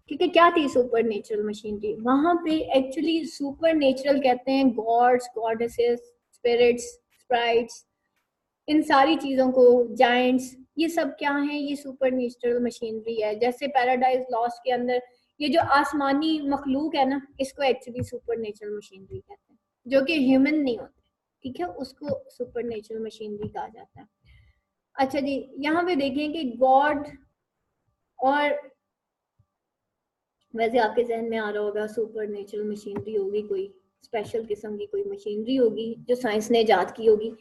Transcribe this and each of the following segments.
क्योंकि क्या थी सुपर नेचुरल मशीनरी, वहां पे एक्चुअली सुपर नेचुरल कहते हैं गॉड्स, गॉडेसेस, स्पिरिट्स, स्प्राइट्स, इन सारी चीजों को, जायंट्स, ये सब क्या है, ये सुपर नेचुरल मशीनरी है। जैसे पैराडाइज लॉस्ट के अंदर ये जो आसमानी मखलूक है ना, इसको एक्चुअली सुपर नेचुरल मशीनरी कहते हैं, जो कि ह्यूमन नहीं होते, ठीक है, उसको सुपर नेचुरल मशीनरी कहा जाता है। अच्छा जी, यहाँ पे देखें कि गॉड, और वैसे आपके जहन में आ रहा होगा सुपर नेचुरल मशीनरी होगी कोई स्पेशल किस्म की, कोई मशीनरी होगी जो साइंस ने ईजाद की होगी।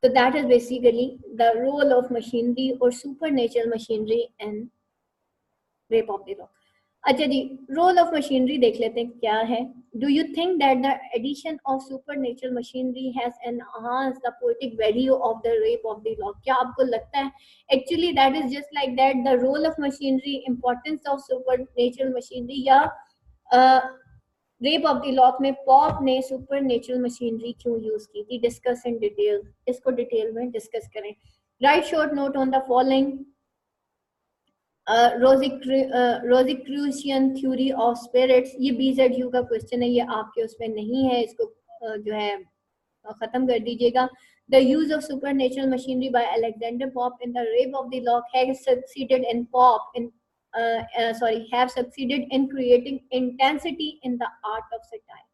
तो that is basically the role of machinery और super natural machinery and rape of the lock. अच्छा जी, रोल ऑफ मशीनरी देख लेते हैं क्या है। Do you think that the addition of super natural machinery has enhanced the poetic value of the rape of the lock? क्या आपको लगता है actually that is just like that the role of machinery, importance of super natural machinery, या rape of the lock में Pope ने super natural machinery क्यों use की थी? डिस्कस इन डिटेल, इसको डिटेल में डिस्कस करें। Write short note on the following. Rosicrucian theory of spirits, ये BZU का क्वेश्चन है, ये आपके उसमें नहीं है, इसको जो है खत्म कर दीजिएगा। The use of supernatural machinery by Alexander Pope in the rape of the lock has succeeded in have succeeded in creating intensity in the art of satire.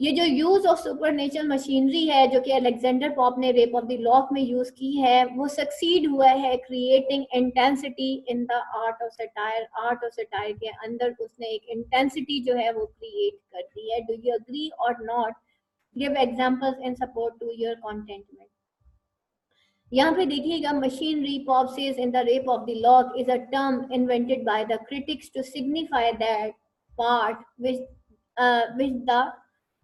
ये जो यूज ऑफ सुपरनेचुरल मशीनरी है जो कि Alexander Pope ने rape of the lock में use की है, वो सक्सीड हुआ है creating intensity in the art of satire. Art of satire के अंदर उसने एक इंटेंसिटी जो है वो क्रिएट कर दी है। Do you agree or not? Give examples in support to your contentment. यहाँ पे देखिएगा, machinery, Pope says in the rape of the lock is a term invented by the critics to signify that part which the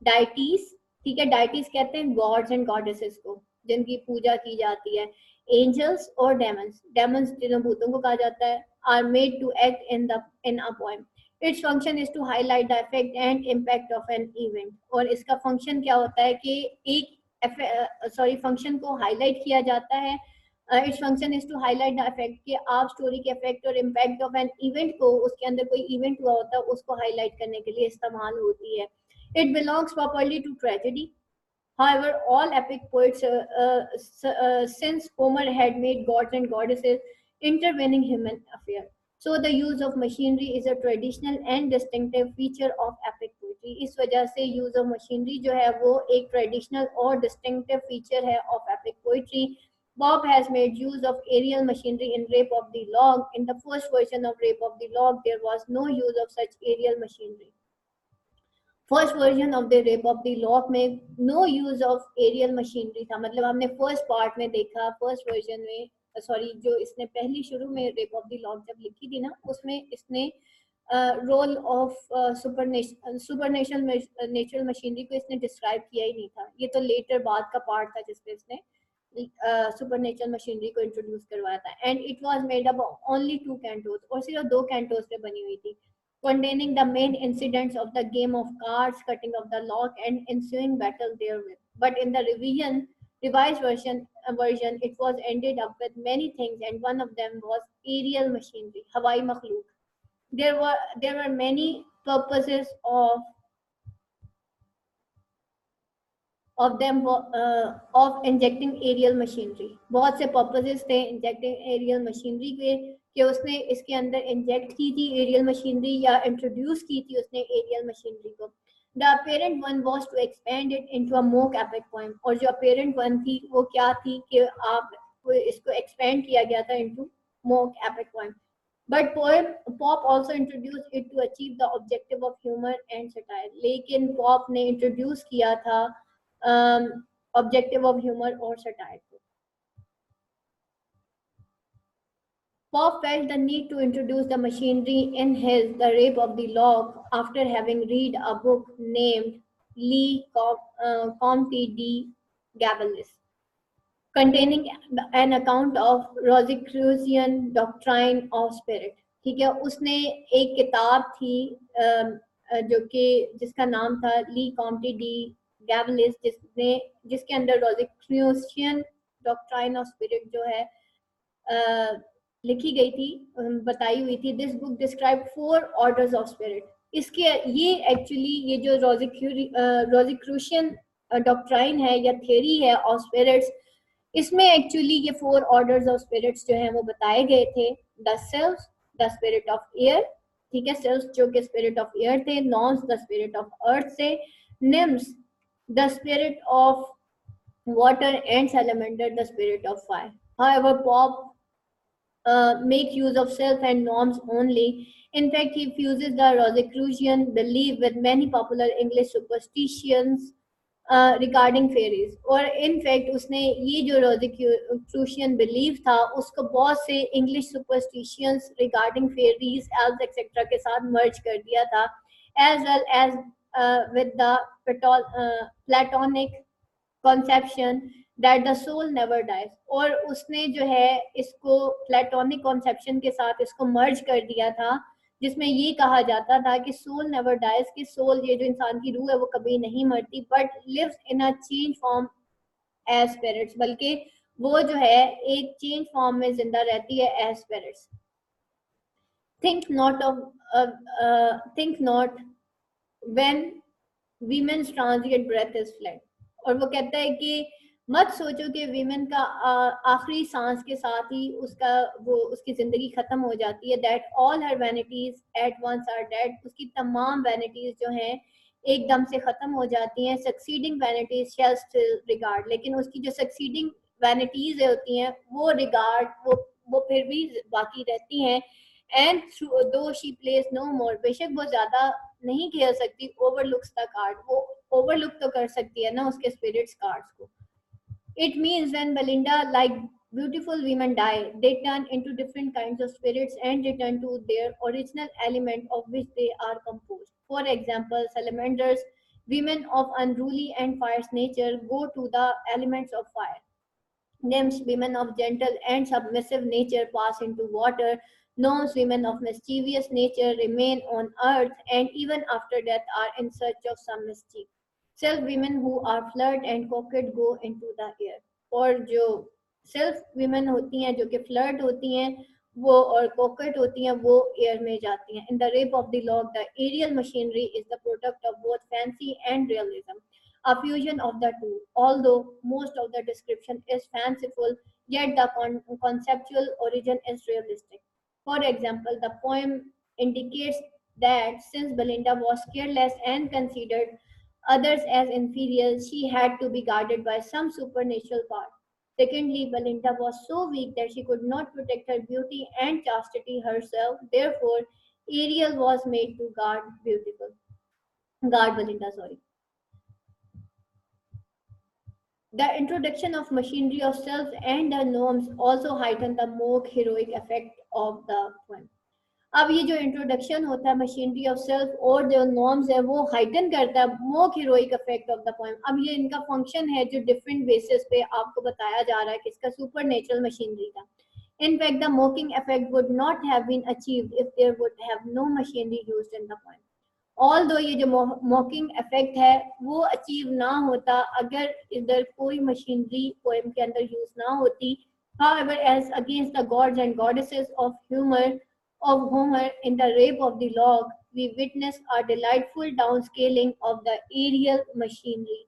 deities, ठीक है, deities कहते हैं gods and goddesses को जिनकी पूजा की जाती है, एंजल्स और डेमन्स, डेमन्स जिन्हें भूतों को कहा जाता है, are made to act in a poem. Its function is to highlight the effect and impact of an event. और इसका फंक्शन क्या होता है कि एक फंक्शन को हाईलाइट किया जाता है। Its function is to highlight the effect, कि आप स्टोरी के इफेक्ट और इम्पैक्ट ऑफ एन इवेंट को, उसके अंदर कोई इवेंट हुआ होता है उसको हाईलाइट करने के लिए इस्तेमाल होती है। It belongs properly to tragedy. However, all epic poets since Homer had made gods and goddesses intervening human affair. So the use of machinery is a traditional and distinctive feature of epic poetry. इस वजह से use of machinery जो है वो एक traditional और distinctive feature है of epic poetry. Bob has made use of aerial machinery in Rape of the Log. In the first version of Rape of the Log, there was no use of such aerial machinery. First version of the rape of the lock में no use of aerial machinery था। मतलब हमने first part में देखा, first version में, sorry, जो इसने पहली शुरू में रेप ऑफ द लॉक जब लिखी थी ना, उसमें इसने role of supernatural natural machinery को इसने डिस्क्राइब किया ही नहीं था। ये तो लेटर बाद का पार्ट था जिसमें इसने सुपरनेचुरल मशीनरी को इंट्रोड्यूस करवाया था। And it was made up only 2 Cantos, और सिर्फ 2 कैंटोस पे बनी हुई थी, containing the main incidents of the game of cards, cutting of the lock, and ensuing battle therewith. But in the revised version, it was ended up with many things, and one of them was aerial machinery, Hawai Makhluk. There were many purposes of injecting aerial machinery. बहुत से purposes थे injecting aerial machinery के, कि उसने इसके अंदर inject की थी एरियल मशीनरी या इंट्रोड्यूस की थी उसने एरियल मशीनरी को। The apparent one was to expand it into a mock epic poem, और जो अपेरेंट वन थी वो क्या थी कि आप इसको एक्सपेंड किया गया था into mock epic poem. But Pop also introduced it to achieve the objective of humor and satire. लेकिन Pop ने introduce किया था objective of humor और satire को। Pop felt the need to introduce the machinery in his The Rape of the Lock after having read a book named Lee Comte de Gabalis, containing an account of Rosicrucian doctrine of spirit. ठीक है, उसने एक किताब थी जो कि जिसका नाम था ली कॉम्टी डी गैवलिस, जिसके अंदर रोजिक्रूशियन डॉक्ट्राइन ऑफ स्पिरिट जो है लिखी गई थी, बताई हुई थी। This book describe 4 orders of spirit. इसके ये एक्चुअली ये जो रोजिक्रूशियन डॉक्ट्राइन है या थ्योरी है ऑफ स्पिरिट्स, इसमें एक्चुअली ये 4 ऑर्डर्स ऑफ स्पिरिट्स जो हैं वो बताए गए थे। The self, the spirit of air, ठीक है, सेल्फ जो कि स्पिरिट ऑफ एयर थे, नॉन्स द स्पिरिट ऑफ अर्थ से, NIMS the spirit of water, and salamander the spirit of fire. However, Pop make use of self and norms only. In fact, he fuses the Rosicrucian belief with many popular English superstitions regarding fairies. और in fact उसने ये जो Rosicrucian belief था उसको बहुत से English superstitions regarding fairies, elves, etc. के साथ merge कर दिया था, as well as with the Platonic conception that the soul never dies। और उसने जो है इसको प्लेटोनिक कॉन्सेप्शन के साथ इसको मर्ज कर दिया था, जिसमें ये कहा जाता था कि सोल नेवर डाइज, कि सोल ये जो इंसान की रूह है वो कभी नहीं मरती, but lives in a change form as spirits, बल्कि वो जो है एक चेंज फॉर्म में जिंदा रहती है as spirits. Think not when women's transient breath is fled. और वो कहता है कि मत सोचो कि वीमेन का आखिरी सांस के साथ ही उसका वो उसकी जिंदगी खत्म हो जाती है। That all her vanities at once are dead, उसकी तमाम वैनिटीज जो हैं एकदम से खत्म हो जाती हैं। सक्सीडिंग वैनिटीज शैल स्टिल रिगार्ड, लेकिन उसकी जो सक्सीडिंग वैनिटीज होती हैं वो रिगार्ड वो फिर भी बाकी रहती हैं। एंड दो शी प्लेस नो मोर, बेशक वो ज्यादा नहीं खेल सकती, ओवरलुक्स द कार्ड, वो ओवरलुक तो कर सकती है ना उसके स्पिरिट्स कार्ड्स को। It means when Belinda, like beautiful women die, they turn into different kinds of spirits and return to their original element of which they are composed. For example, salamanders, women of unruly and fierce nature, go to the elements of fire. Nymphs, women of gentle and submissive nature, pass into water. Gnomes, women of mischievous nature, remain on earth and even after death are in search of some mischief. Self women who are flirt and coquette go into the air। और जो self women होती हैं जो कि flirt होती हैं वो और कोकेट होती हैं वो एयर में जाती हैं। In the rape of the lock, the aerial machinery is the product of both fancy and realism, a fusion of the two. Although most of the description is fanciful, yet the conceptual origin is realistic. For example, the poem indicates that since Belinda was careless and considered others as inferior, she had to be guarded by some supernatural power. Secondly, Belinda was so weak that she could not protect her beauty and chastity herself. Therefore, Ariel was made to guard Belinda. Sorry. The introduction of machinery of self and the norms also heightened the more heroic effect of the poem. अब ये जो introduction होता है machinery of self और जो norms है वो heighten करता है more heroic effect of the poem. अब ये इनका फंक्शन है जो डिफरेंट बेसिस पे आपको बताया जा रहा है कि इसका सुपर नेचुरल मशीनरी था। In fact, the mocking effect would not have been achieved if there would have no machinery used in the poem. Although ये जो मॉकिंग इफेक्ट है वो अचीव ना होता अगर इधर कोई मशीनरी पोएम के अंदर यूज ना होती। However, as against the gods and goddesses of Homer in the Rape of the Lock, we witness a delightful downscaling of the aerial machinery.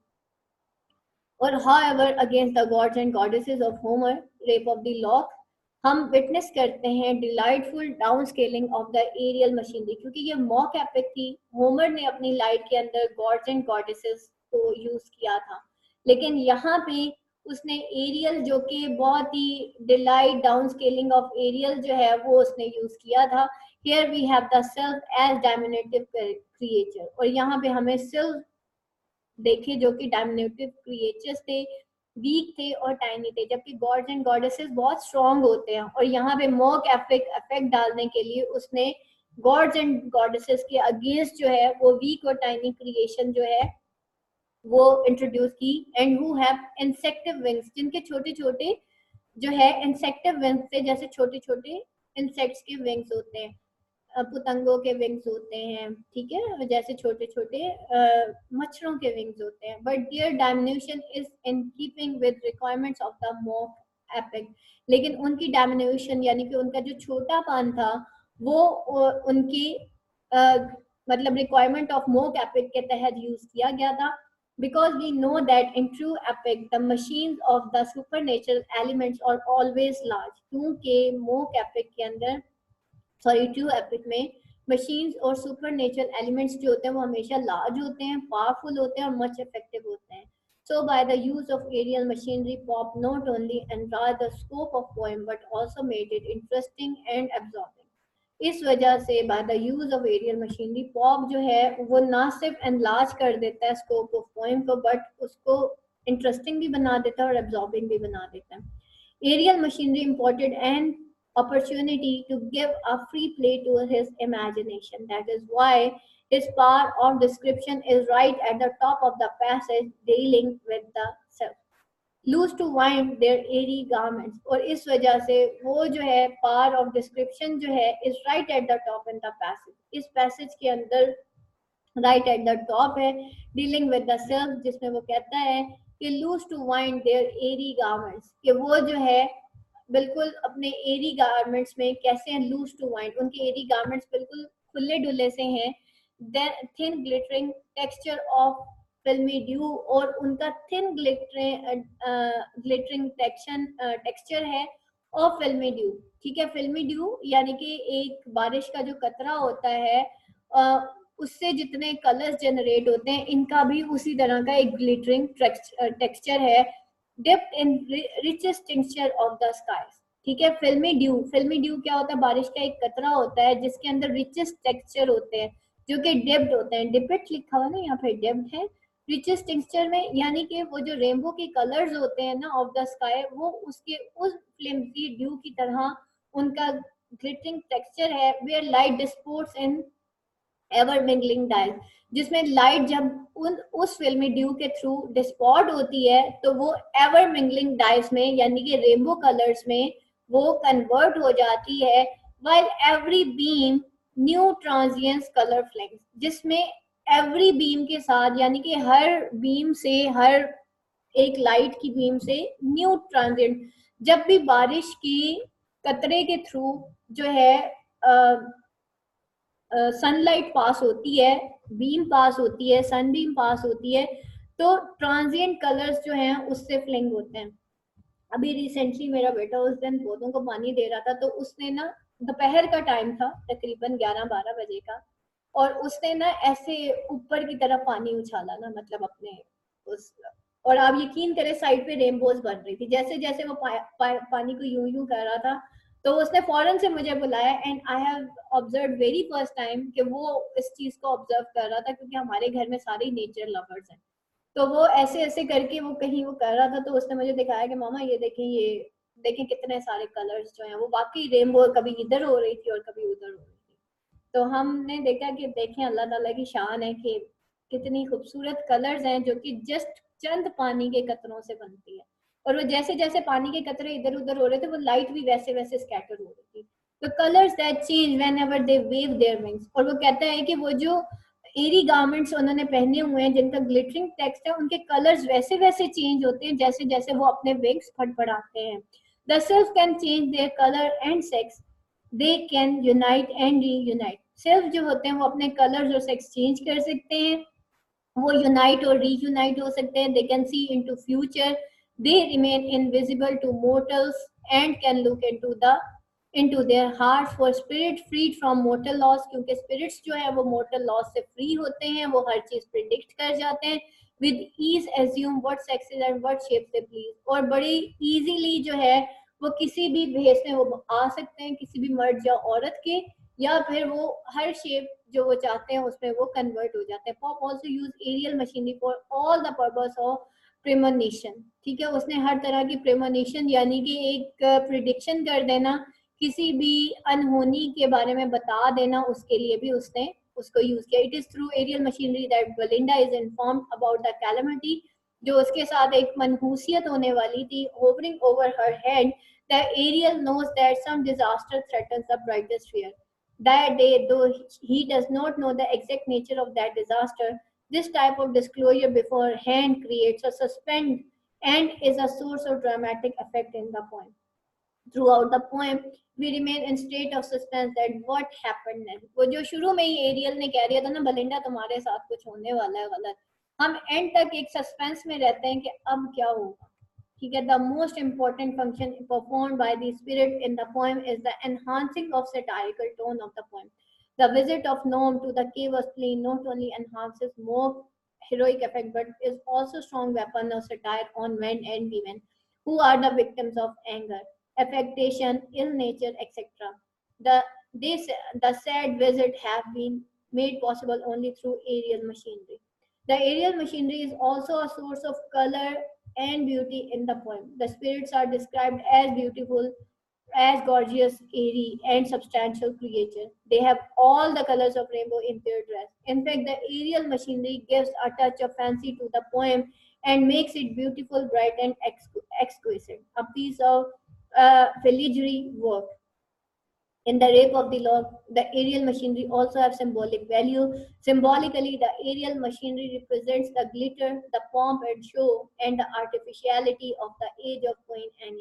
और however, against the gods and goddesses of Homer, Rape of the Lock, हम witness करते हैं delightful down scaling of the aerial machinery, क्योंकि ये mock epic थी। Homer ने अपनी light के अंदर गॉड्स एंड गॉडेसेस को यूज किया था, लेकिन यहाँ पे उसने एरियल जो कि बहुत ही delight down scaling of aerial जो है वो उसने यूज किया था। Here we have the self as diminutive creature, और यहाँ पे हमें सेल्फ देखे जो कि डायमिनेटिव क्रिएचर्स थे, वीक थे और टाइनी थे, जबकि गॉड्स एंड गॉडेसेस बहुत स्ट्रॉन्ग होते हैं। और यहाँ पे मॉक इफेक्ट डालने के लिए उसने गॉड्स एंड गॉडेसेस के अगेंस्ट जो है वो वीक और टाइनी क्रिएशन जो है वो इंट्रोड्यूस की। एंड हु हैव इंसेक्टिव विंग्स, जिनके छोटे छोटे जो है इंसेक्टिव विंग्स थे, जैसे छोटे छोटे इंसेक्ट्स के विंग्स होते हैं, पतंगों के विंग्स होते हैं, ठीक है, जैसे छोटे छोटे मच्छरों के विंग्स होते हैं। But their diminution is in keeping with requirements of the mock epic, लेकिन उनकी डायमिन्यूशन यानी कि उनका जो छोटा पान था वो उनकी मतलब रिक्वायरमेंट ऑफ मोक एपिक के तहत यूज किया गया था। Because we know that in true epic the machines of the supernatural elements are always large, क्योंकि मोक एपिक के अंदर सॉरी ट्रू एपिक में मशीन्स और सुपरनेचुरल एलिमेंट्स जो होते हैं वो हमेशा लार्ज होते हैं, पावरफुल होते हैं और मच इफेक्टिव होते हैं। So by the use of aerial machinery, Pop not only enlarged the scope of poem but also made it interesting and absorbing. इस वजह से by the use of aerial machinery Pope जो है वो ना सिर्फ एनलार्ज कर देता है स्कोप ऑफ पोएम को, बट उसको इंटरेस्टिंग भी बना देता है और एब्जॉर्बिंग भी बना देता है। Aerial machinery imported an opportunity to give a free play to his imagination. That is why his power of description is right at the top of the passage dealing with the self. Loose to wind their airy garments, और इस वजह से वो जो है power of description जो है is right at the top in the passage, इस पैसेज के अंदर राइट एट द टॉप है डीलिंग विद द सेल्फ, जिसमें वो कहता है कि loose to wind their airy garments, कि वो जो है बिल्कुल अपने एरी गारमेंट्स में कैसे हैं लूज टू वाइंड, उनके एरी गारमेंट्स बिल्कुल खुले डुले से हैं। थिन ग्लिटरिंग टेक्सचर ऑफ फिल्मी ड्यू, और उनका थिन ग्लिटरिंग टेक्सचर है और फिल्मी ड्यू। ठीक है, फिल्मी ड्यू यानी कि एक बारिश का जो कतरा होता है उससे जितने कलर्स जनरेट होते हैं, इनका भी उसी तरह का एक ग्लिटरिंग टेक्सचर है। Dipped in richest tincture of the skies. ठीक है, फिल्मी ड्यू क्या होता है? बारिश का एक कतरा होता है जिसके अंदर रिचेस्ट टेक्सचर होते हैं जो कि डिप्ड होते हैं। डिपिट लिखा हुआ ना यहाँ पे, डिप्ड है रिचेस्ट टेक्सचर में, यानी कि वो जो रेनबो के कलर्स होते हैं ना ऑफ द स्काई, वो उसके उस फ्लिम्सी ड्यू की तरह उनका ग्लिटरिंग टेक्सचर है। Where light disports in ever mingling dyes, जिसमें लाइट जब उस फिल्मी ड्यू के थ्रू डिस्पॉट होती है तो वो एवर मिंगलिंग डाइज में यानी कि रेनबो कलर्स में वो कन्वर्ट हो जाती है। While every beam new transient colour flex, जिसमें एवरी बीम के साथ यानी कि हर बीम से, हर एक लाइट की बीम से न्यू ट्रांजिएंट, जब भी बारिश की कतरे के थ्रू जो है सनलाइट पास होती है, बीम पास होती है, सन बीम पास होती है, तो ट्रांजिएंट कलर्स जो हैं उससे फ्लिंग होते हैं। अभी रिसेंटली मेरा बेटा उस दिन पौधों को पानी दे रहा था, तो उसने ना, दोपहर का टाइम था तकरीबन 11-12 बजे का, और उसने ना ऐसे ऊपर की तरफ पानी उछाला ना, मतलब अपने उस, और आप यकीन करें साइड पे रेनबोज बन रही थी। जैसे जैसे वो पानी को यूं यूं कर रहा था, तो उसने फौरन से मुझे बुलाया and I have observe very first time कि वो इस चीज को ऑब्जर्व कर रहा था, क्योंकि हमारे घर में सारे नेचर लवर्स हैं। तो वो ऐसे ऐसे करके वो कहीं वो कर रहा था, तो उसने मुझे दिखाया कि मामा ये देखें, ये देखें कितने सारे कलर्स जो हैं। वो वाकई रेनबो कभी इधर हो रही थी और कभी उधर हो रही थी। तो हमने देखा कि देखें अल्लाह ताला की शान है कि कितनी खूबसूरत कलर्स हैं जो कि जस्ट चंद पानी के कतरों से बनती है। और वो जैसे जैसे पानी के कतरे इधर उधर हो रहे थे, वो लाइट भी वैसे वैसे स्कैटर हो रही थी। तो colours that change whenever they wave their wings, और वो कहता है कि वो जो एरी गारमेंट्स उन्होंने पहने हुए हैं जिनका ग्लिटरिंग टेक्स्ट है, उनके कलर्स वैसे वैसे चेंज होते हैं जैसे जैसे वो अपने विंग्स फड़फड़ाते हैं। The self can change their colour and sex, they can unite and reunite. Self जो होते हैं वो अपने कलर्स और सेक्स चेंज कर सकते हैं, वो यूनाइट और रीयूनाइट हो सकते हैं। They can see into future, they remain invisible to mortals and can look into their hearts for spirit freed from mortal laws, क्योंकि spirits जो है वो mortal laws से free होते हैं, वो हर चीज predict कर जाते हैं। with ease assume what sexes and what shapes they please, और बड़ी easily जो है वो किसी भी भेष में वो आ सकते हैं, किसी भी मर्द या औरत के, या फिर वो हर शेप जो वो चाहते हैं उसमें वो कन्वर्ट हो जाते हैं। Pope also use aerial machinery for all the purpose of premonition. ठीक है, उसने हर तरह की प्रेमोनिशन यानी कि एक प्रिडिक्शन कर देना, किसी भी अनहोनी के बारे में बता देना, उसके लिए भी उसने उसको यूज किया। It is through aerial machinery that Belinda is informed about the calamity, जो उसके साथ एक मनहूसियत होने वाली थी, hovering over her head. The Ariel knows that some disaster threatens the brightest fair that day, though he does not know the exact nature of that disaster. This type of disclosure beforehand creates a suspense and is a source of dramatic effect in the poem. Throughout the poem, we remain in state of suspense that what happened next. वो जो शुरू में ही aerial ने कह दिया था ना Belinda तुम्हारे साथ कुछ होने वाला है गलत, हम एंड तक एक सस्पेंस में रहते हैं कि अब क्या होगा. ठीक है. The most important function performed by the spirit in the poem is the enhancing of satirical tone of the poem. The visit of Noam to the cave of spleen not only enhances more heroic effect but is also strong weapon of satire on men and women who are the victims of anger, affectation, ill nature, etc. The, this, the sad visit have been made possible only through aerial machinery. The aerial machinery is also a source of color and beauty in the poem. The spirits are described as beautiful, as gorgeous, airy, and substantial creatures. They have all the colors of rainbow in their dress. In fact, the aerial machinery gives a touch of fancy to the poem and makes it beautiful, bright, and exquisite. A piece of filigree work. In the rape of the lock, the aerial machinery also have symbolic value. Symbolically, the aerial machinery represents the glitter, the pomp and show, and the artificiality of the age of Queen Anne.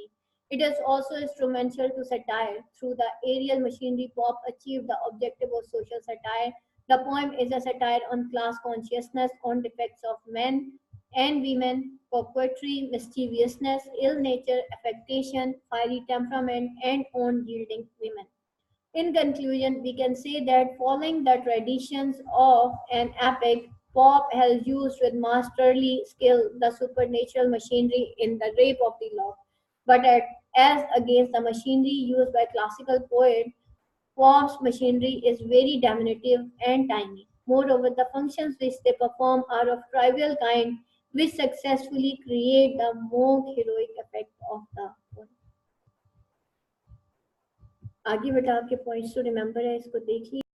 It is also instrumental to satire. Through the aerial machinery, Pop achieved the objective of social satire. The poem is a satire on class consciousness, on defects of men and women, coquetry, mischievousness, ill nature, affectation, fiery temperament, and on yielding women. In conclusion, we can say that following the traditions of an epic, Pop has used with masterly skill the supernatural machinery in the rape of the lock. But as against the machinery used by classical poets, Pop's machinery is very diminutive and tiny. Moreover, the functions which they perform are of trivial kind, which successfully create the more heroic effect of the poem. आगे बेटा आपके points तो remember है, इसको देख लिए.